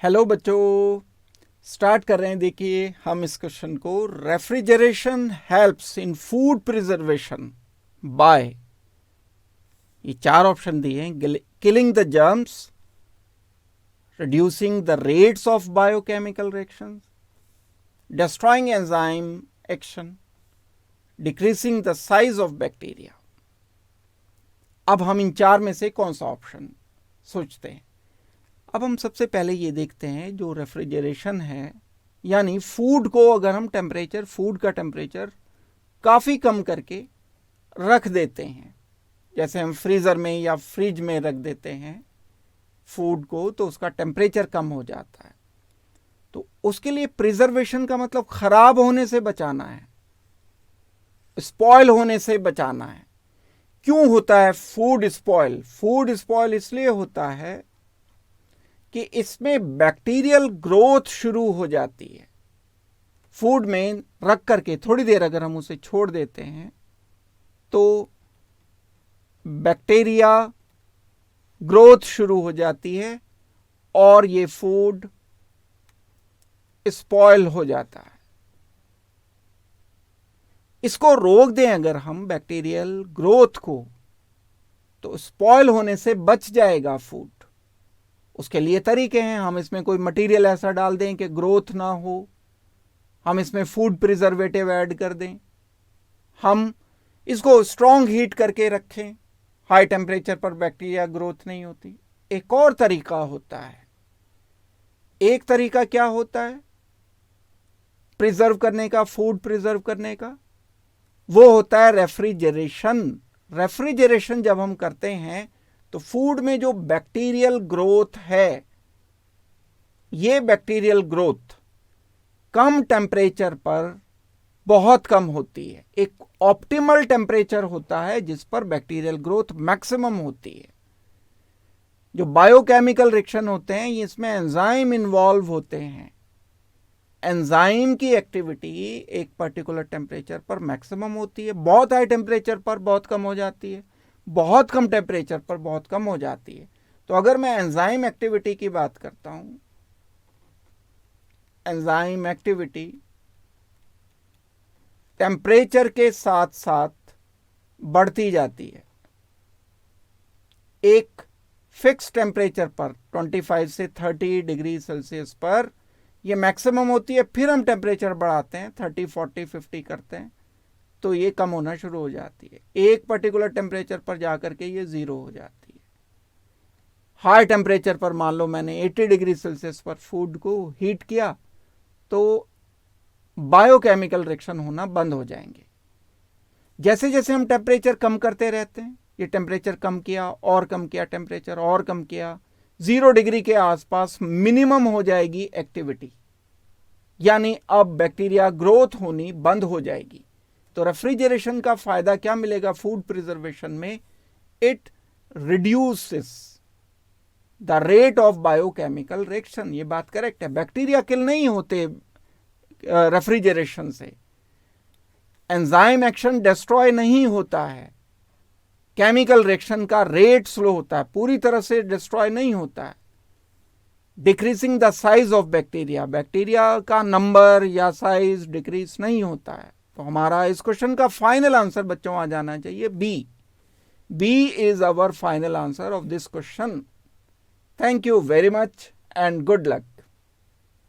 Hello बच्चों, start कर रहे हैं। देखिए हम इस क्वेश्चन को, refrigeration helps in food preservation by, ये चार ऑप्शन दिए हैं। Killing the germs, reducing the rates of biochemical reactions, destroying enzyme action, decreasing the size of bacteria. अब हम इन चार में से कौन सा ऑप्शन सोचते हैं। अब हम सबसे पहले ये देखते हैं, जो रेफ्रिजरेशन है यानी फूड को अगर हम फूड का टेम्परेचर काफ़ी कम करके रख देते हैं, जैसे हम फ्रीज़र में या फ्रिज में रख देते हैं फूड को, तो उसका टेम्परेचर कम हो जाता है। तो उसके लिए प्रिजर्वेशन का मतलब ख़राब होने से बचाना है, स्पॉयल होने से बचाना है। क्यों होता है फूड स्पॉयल? फूड स्पॉयल इसलिए होता है कि इसमें बैक्टीरियल ग्रोथ शुरू हो जाती है। फूड में रख करके थोड़ी देर अगर हम उसे छोड़ देते हैं तो बैक्टीरिया ग्रोथ शुरू हो जाती है और ये फूड स्पॉयल हो जाता है। इसको रोक दें अगर हम बैक्टीरियल ग्रोथ को, तो स्पॉयल होने से बच जाएगा फूड। उसके लिए तरीके हैं। हम इसमें कोई मटेरियल ऐसा डाल दें कि ग्रोथ ना हो, हम इसमें फूड प्रिजर्वेटिव ऐड कर दें, हम इसको स्ट्रॉन्ग हीट करके रखें, हाई टेम्परेचर पर बैक्टीरिया ग्रोथ नहीं होती। एक और तरीका होता है। एक तरीका क्या होता है प्रिजर्व करने का, फूड प्रिजर्व करने का? वो होता है रेफ्रिजरेशन। रेफ्रिजरेशन जब हम करते हैं तो फूड में जो बैक्टीरियल ग्रोथ है, ये बैक्टीरियल ग्रोथ कम टेम्परेचर पर बहुत कम होती है। एक ऑप्टिमल टेम्परेचर होता है जिस पर बैक्टीरियल ग्रोथ मैक्सिमम होती है। जो बायोकेमिकल रिएक्शन होते हैं, इसमें एंजाइम इन्वॉल्व होते हैं। एंजाइम की एक्टिविटी एक पर्टिकुलर टेम्परेचर पर मैक्सिमम होती है, बहुत हाई टेम्परेचर पर बहुत कम हो जाती है, बहुत कम टेम्परेचर पर बहुत कम हो जाती है। तो अगर मैं एंजाइम एक्टिविटी की बात करता हूं, एंजाइम एक्टिविटी टेम्परेचर के साथ साथ बढ़ती जाती है। एक फिक्स टेम्परेचर पर 25 से 30 डिग्री सेल्सियस पर यह मैक्सिमम होती है। फिर हम टेम्परेचर बढ़ाते हैं, 30, 40, 50 करते हैं, तो ये कम होना शुरू हो जाती है। एक पर्टिकुलर टेम्परेचर पर जाकर के ये जीरो हो जाती है। हाई टेम्परेचर पर मान लो मैंने 80 डिग्री सेल्सियस पर फूड को हीट किया, तो बायोकेमिकल रिएक्शन होना बंद हो जाएंगे। जैसे जैसे हम टेम्परेचर कम करते रहते हैं, ये टेम्परेचर कम किया और कम किया, टेम्परेचर और कम किया, 0 डिग्री के आसपास मिनिमम हो जाएगी एक्टिविटी, यानी अब बैक्टीरिया ग्रोथ होनी बंद हो जाएगी। तो रेफ्रिजरेशन का फायदा क्या मिलेगा फूड प्रिजर्वेशन में? It reduces the rate of biochemical reaction. ये बात करेक्ट है। बैक्टीरिया किल नहीं होते रेफ्रिजरेशन से, एंजाइम एक्शन डिस्ट्रॉय नहीं होता है, केमिकल रिएक्शन का रेट स्लो होता है, पूरी तरह से डिस्ट्रॉय नहीं होता है। Decreasing the size of bacteria, bacteria का नंबर या साइज डिक्रीज नहीं होता है। तो हमारा इस क्वेश्चन का फाइनल आंसर बच्चों आ जाना चाहिए B. B is our final answer of this question. Thank you very much and good luck.